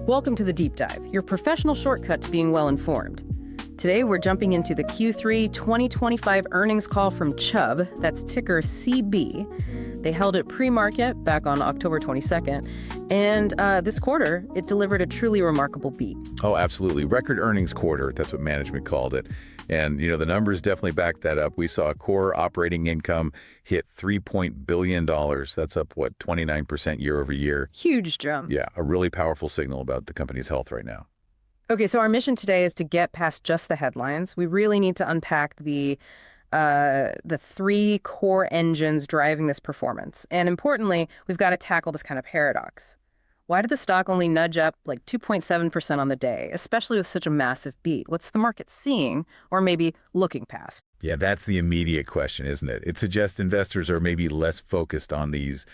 Welcome to The Deep Dive, your professional shortcut to being well-informed. Today, we're jumping into the Q3 2025 earnings call from Chubb, that's ticker CB. They held it pre-market back on October 22nd, and this quarter, it delivered a truly remarkable beat. Oh, absolutely. Record earnings quarter, that's what management called it. And, the numbers definitely back that up. We saw core operating income hit $3 billion. That's up, 29% year over year. Huge jump. Yeah, a really powerful signal about the company's health right now. Okay, so our mission today is to get past just the headlines. We really need to unpack the three core engines driving this performance. And importantly, we've got to tackle this kind of paradox. Why did the stock only nudge up like 2.7% on the day, especially with such a massive beat? What's the market seeing or maybe looking past? Yeah, that's the immediate question, isn't it? It suggests investors are maybe less focused on these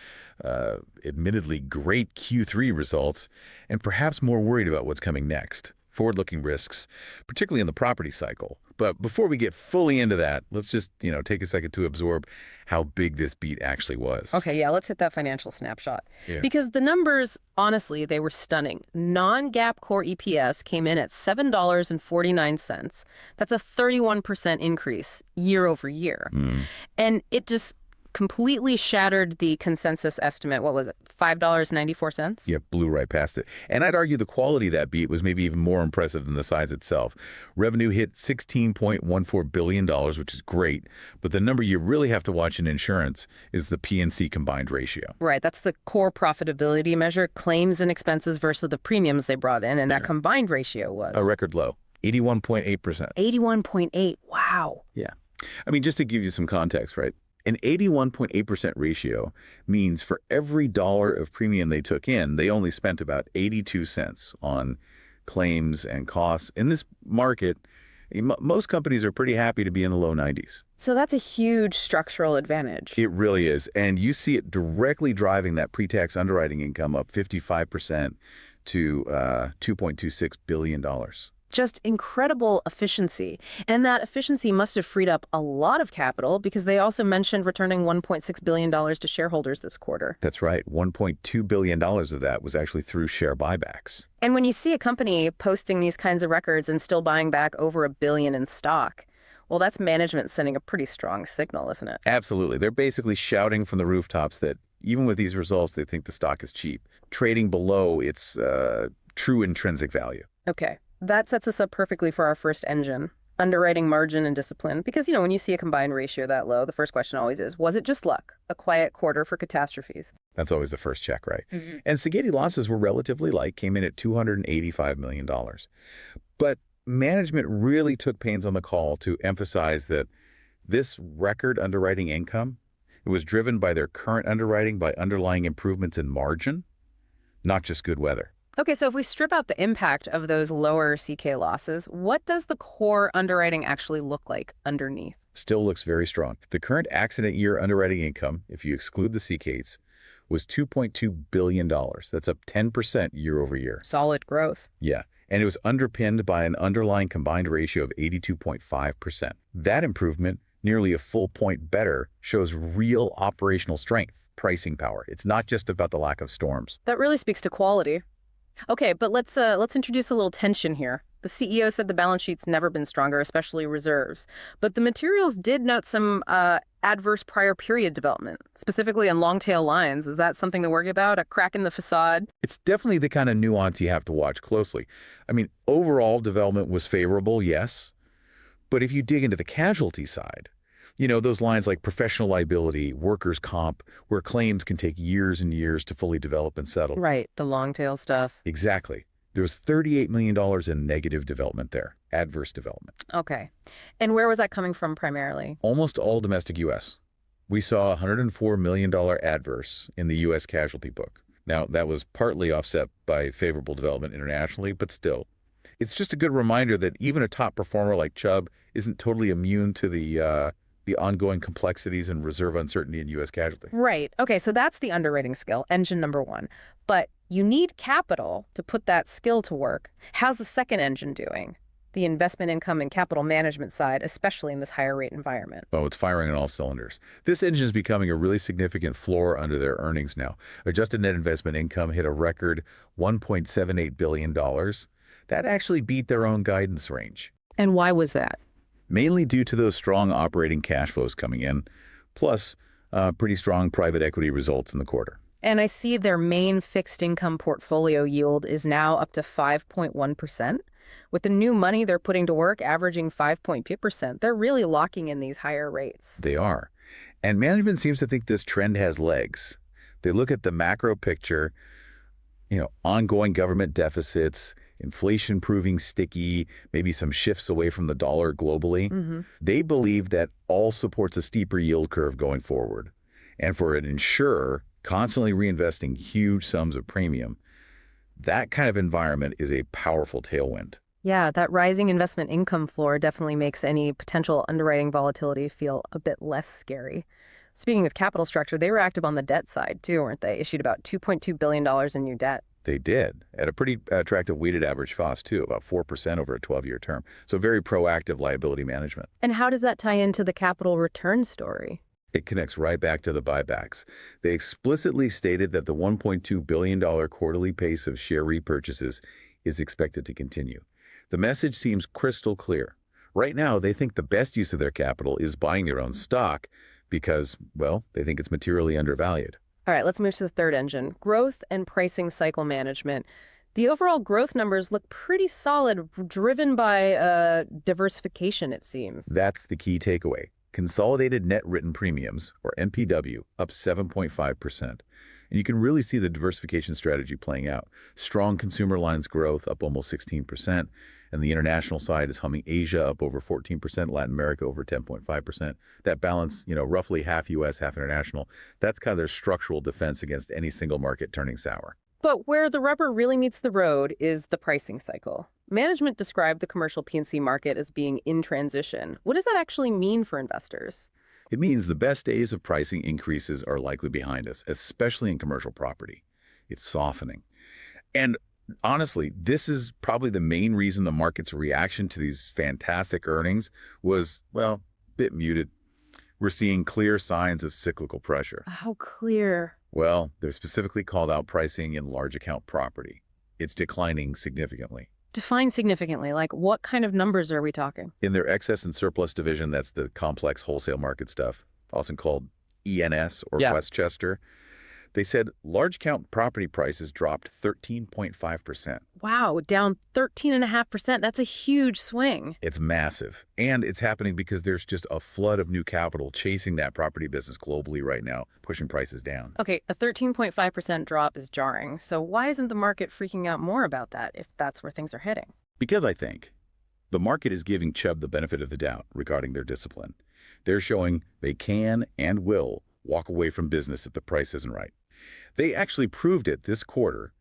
admittedly great Q3 results and perhaps more worried about what's coming next. Forward-looking risks, particularly in the property cycle. But before we get fully into that, let's just, take a second to absorb how big this beat actually was. Okay, yeah, let's hit that financial snapshot. Yeah. Because the numbers, honestly, they were stunning. Non-GAAP core EPS came in at $7.49. That's a 31% increase year over year. And it just completely shattered the consensus estimate. What was it? $5.94? Yeah, blew right past it. And I'd argue the quality of that beat was maybe even more impressive than the size itself. Revenue hit $16.14 billion, which is great. But the number you really have to watch in insurance is the P&C combined ratio. Right. That's the core profitability measure, claims and expenses versus the premiums they brought in. And that combined ratio was a record low, 81.8%. 81.8. Wow. Yeah. I mean, just to give you some context, right? An 81.8% ratio means for every dollar of premium they took in, they only spent about 82 cents on claims and costs. In this market, most companies are pretty happy to be in the low 90s. So that's a huge structural advantage. It really is. And you see it directly driving that pre-tax underwriting income up 55% to $2.26 billion. Just incredible efficiency. And that efficiency must have freed up a lot of capital because they also mentioned returning $1.6 billion to shareholders this quarter. That's right. $1.2 billion of that was actually through share buybacks. And when you see a company posting these kinds of records and still buying back over $1 billion in stock, well, that's management sending a pretty strong signal, isn't it? Absolutely. They're basically shouting from the rooftops that even with these results, they think the stock is cheap, trading below its true intrinsic value. Okay. That sets us up perfectly for our first engine, underwriting margin and discipline. Because, when you see a combined ratio that low, the first question always is, was it just luck? A quiet quarter for catastrophes? That's always the first check, right? And Sageti losses were relatively light, came in at $285 million. But management really took pains on the call to emphasize that this record underwriting income, it was driven by their current underwriting, by underlying improvements in margin, not just good weather. Okay, so if we strip out the impact of those lower CK losses, what does the core underwriting actually look like underneath? Still looks very strong. The current accident year underwriting income, if you exclude the CKs, was $2.2 billion. That's up 10% year over year. Solid growth. Yeah, and it was underpinned by an underlying combined ratio of 82.5%. That improvement, nearly a full point better, shows real operational strength, pricing power. It's not just about the lack of storms. That really speaks to quality. Okay, but let's introduce a little tension here. The CEO said the balance sheet's never been stronger, especially reserves. But the materials did note some adverse prior period development, specifically on long-tail lines. Is that something to worry about, a crack in the facade? It's definitely the kind of nuance you have to watch closely. I mean, overall development was favorable, yes. But if you dig into the casualty side, those lines like professional liability, workers' comp, where claims can take years and years to fully develop and settle. Right, the long tail stuff. Exactly. There was $38 million in negative development there, adverse development. Okay. And where was that coming from primarily? Almost all domestic U.S. We saw $104 million adverse in the U.S. casualty book. Now, that was partly offset by favorable development internationally, but still. It's just a good reminder that even a top performer like Chubb isn't totally immune to the ongoing complexities and reserve uncertainty in U.S. casualty. Right. Okay, so that's the underwriting skill, engine number one. But you need capital to put that skill to work. How's the second engine doing? the investment income and capital management side, especially in this higher rate environment. Oh, it's firing on all cylinders. This engine is becoming a really significant floor under their earnings now. Adjusted net investment income hit a record $1.78 billion. That actually beat their own guidance range, And why was that? mainly due to those strong operating cash flows coming in, plus pretty strong private equity results in the quarter. And I see their main fixed income portfolio yield is now up to 5.1%. With the new money they're putting to work averaging 5.2%, they're really locking in these higher rates. They are. And management seems to think this trend has legs. They look at the macro picture, ongoing government deficits, inflation proving sticky, maybe some shifts away from the dollar globally. They believe that all supports a steeper yield curve going forward. And for an insurer constantly reinvesting huge sums of premium, that kind of environment is a powerful tailwind. Yeah, that rising investment income floor definitely makes any potential underwriting volatility feel a bit less scary. Speaking of capital structure, they were active on the debt side too, weren't they? Issued about $2.2 billion in new debt. They did, at a pretty attractive weighted average cost too, about 4% over a 12-year term. So very proactive liability management. And how does that tie into the capital return story? It connects right back to the buybacks. They explicitly stated that the $1.2 billion quarterly pace of share repurchases is expected to continue. The message seems crystal clear. Right now, they think the best use of their capital is buying their own stock because, well, they think it's materially undervalued. All right, let's move to the third engine, growth and pricing cycle management. The overall growth numbers look pretty solid, driven by diversification, it seems. That's the key takeaway. Consolidated net written premiums, or NPW, up 7.5%. And you can really see the diversification strategy playing out. Strong consumer lines growth up almost 16%. And the international side is humming. Asia up over 14%, Latin America over 10.5%. That balance, roughly half U.S., half international, that's kind of their structural defense against any single market turning sour. But where the rubber really meets the road is the pricing cycle. Management described the commercial P&C market as being in transition. What does that actually mean for investors? It means the best days of pricing increases are likely behind us, especially in commercial property. It's softening. And honestly, this is probably the main reason the market's reaction to these fantastic earnings was, well, a bit muted. We're seeing clear signs of cyclical pressure. How clear? Well, they're specifically called out pricing in large account property. It's declining significantly. Define significantly, like what kind of numbers are we talking? In their excess and surplus division, that's the complex wholesale market stuff, also called ENS or Westchester, they said large account property prices dropped 13.5%. Wow, down 13.5%. That's a huge swing. It's massive. And it's happening because there's just a flood of new capital chasing that property business globally right now, pushing prices down. Okay, a 13.5% drop is jarring. So why isn't the market freaking out more about that if that's where things are heading? Because I think the market is giving Chubb the benefit of the doubt regarding their discipline. They're showing they can and will walk away from business if the price isn't right. They actually proved it this quarter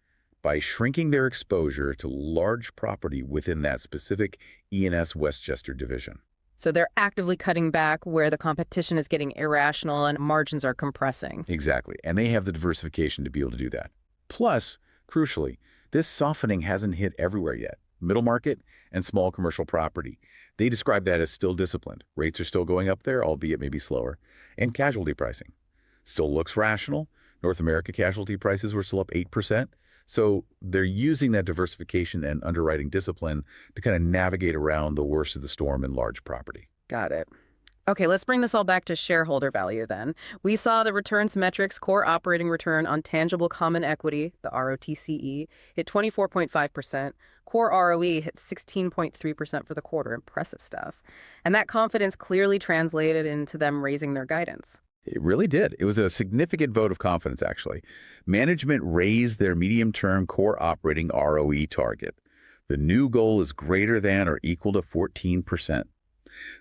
by shrinking their exposure to large property within that specific E&S Westchester division. So they're actively cutting back where the competition is getting irrational and margins are compressing. Exactly. And they have the diversification to be able to do that. Plus, crucially, this softening hasn't hit everywhere yet. Middle market and small commercial property. They describe that as still disciplined. Rates are still going up there, albeit maybe slower. And casualty pricing still looks rational. North America casualty prices were still up 8%. So they're using that diversification and underwriting discipline to kind of navigate around the worst of the storm in large property. Got it. Okay, let's bring this all back to shareholder value then. We saw the returns metrics, core operating return on tangible common equity, the ROTCE, hit 24.5%. Core ROE hit 16.3% for the quarter. Impressive stuff. And that confidence clearly translated into them raising their guidance. It really did. It was a significant vote of confidence, actually. Management raised their medium-term core operating ROE target. The new goal is greater than or equal to 14%.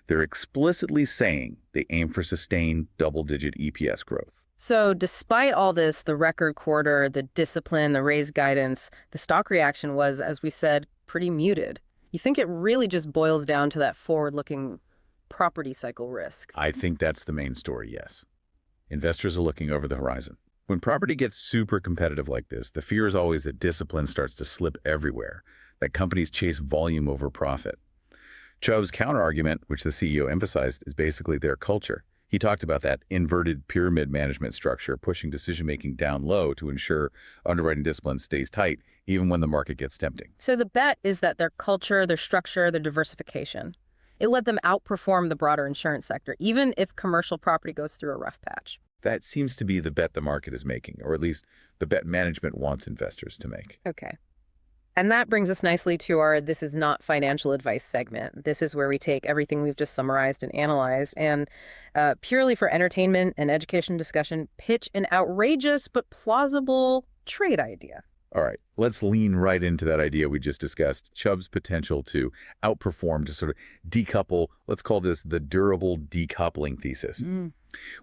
They're explicitly saying they aim for sustained double-digit EPS growth. So despite all this, the record quarter, the discipline, the raised guidance, the stock reaction was, as we said, pretty muted. You think it really just boils down to that forward-looking property cycle risk? I think that's the main story, yes. Investors are looking over the horizon. When property gets super competitive like this, the fear is always that discipline starts to slip everywhere, that companies chase volume over profit. Chubb's counterargument, which the CEO emphasized, is basically their culture. He talked about that inverted pyramid management structure, pushing decision-making down low to ensure underwriting discipline stays tight, even when the market gets tempting. So the bet is that their culture, their structure, their diversification, it let them outperform the broader insurance sector, even if commercial property goes through a rough patch. That seems to be the bet the market is making, or at least the bet management wants investors to make. Okay. And that brings us nicely to our This Is Not Financial Advice segment. This is where we take everything we've just summarized and analyzed and purely for entertainment and education discussion, pitch an outrageous but plausible trade idea. All right, let's lean right into that idea we just discussed, Chubb's potential to outperform, to sort of decouple. Let's call this the durable decoupling thesis.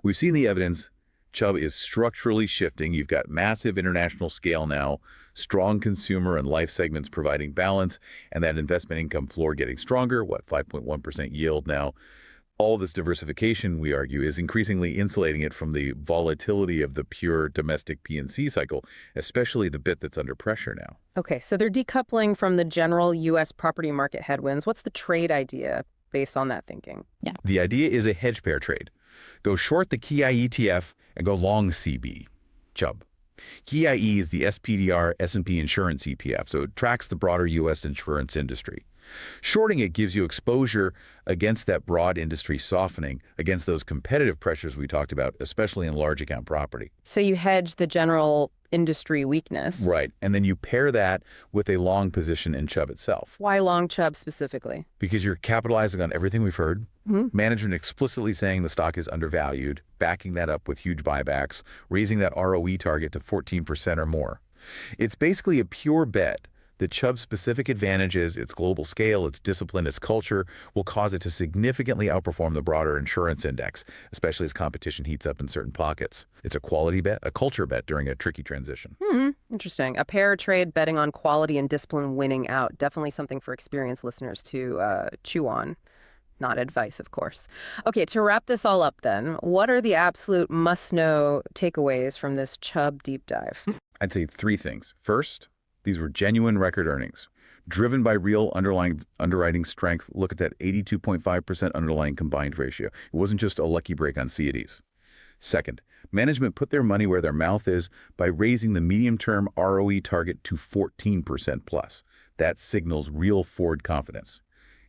We've seen the evidence. Chubb is structurally shifting. You've got massive international scale now, strong consumer and life segments providing balance, and that investment income floor getting stronger, 5.1% yield now. All this diversification, we argue, is increasingly insulating it from the volatility of the pure domestic P&C cycle, especially the bit that's under pressure now. Okay, so they're decoupling from the general U.S. property market headwinds. What's the trade idea based on that thinking? Yeah. The idea is a hedge pair trade. Go short the KIE ETF and go long CB, Chubb. KIE is the SPDR S&P Insurance ETF, so it tracks the broader U.S. insurance industry. Shorting it gives you exposure against that broad industry softening, against those competitive pressures we talked about, especially in large account property. So you hedge the general industry weakness. Right. And then you pair that with a long position in Chubb itself. Why long Chubb specifically? Because you're capitalizing on everything we've heard. Management explicitly saying the stock is undervalued, backing that up with huge buybacks, raising that ROE target to 14% or more. It's basically a pure bet that Chubb's specific advantages, its global scale, its discipline, its culture, will cause it to significantly outperform the broader insurance index, especially as competition heats up in certain pockets. It's a quality bet, a culture bet during a tricky transition. Interesting. A pair trade betting on quality and discipline winning out. Definitely something for experienced listeners to chew on. Not advice, of course. Okay, to wrap this all up then, what are the absolute must-know takeaways from this Chubb deep dive? I'd say three things. First, these were genuine record earnings, driven by real underlying underwriting strength. Look at that 82.5% underlying combined ratio. It wasn't just a lucky break on C&Ds. Second, management put their money where their mouth is by raising the medium-term ROE target to 14% plus. That signals real forward confidence.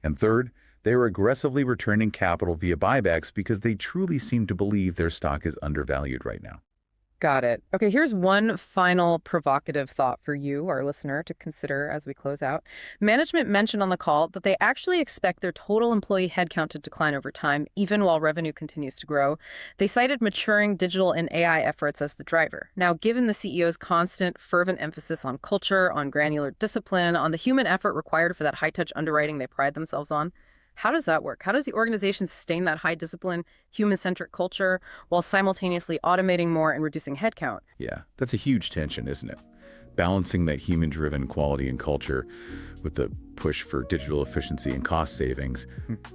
And third, they were aggressively returning capital via buybacks because they truly seem to believe their stock is undervalued right now. Got it. Okay, here's one final provocative thought for you, our listener, to consider as we close out. Management mentioned on the call that they actually expect their total employee headcount to decline over time, even while revenue continues to grow. They cited maturing digital and AI efforts as the driver. Now, given the CEO's constant, fervent emphasis on culture, on granular discipline, on the human effort required for that high-touch underwriting they pride themselves on, how does that work? How does the organization sustain that high discipline, human-centric culture while simultaneously automating more and reducing headcount? Yeah, that's a huge tension, isn't it? Balancing that human-driven quality and culture with the push for digital efficiency and cost savings,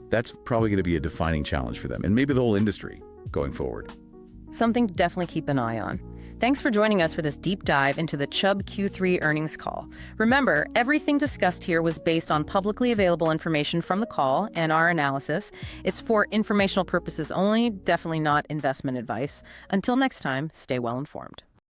that's probably going to be a defining challenge for them, and maybe the whole industry going forward. Something to definitely keep an eye on. Thanks for joining us for this deep dive into the Chubb Q3 earnings call. Remember, everything discussed here was based on publicly available information from the call and our analysis. It's for informational purposes only, definitely not investment advice. Until next time, stay well informed.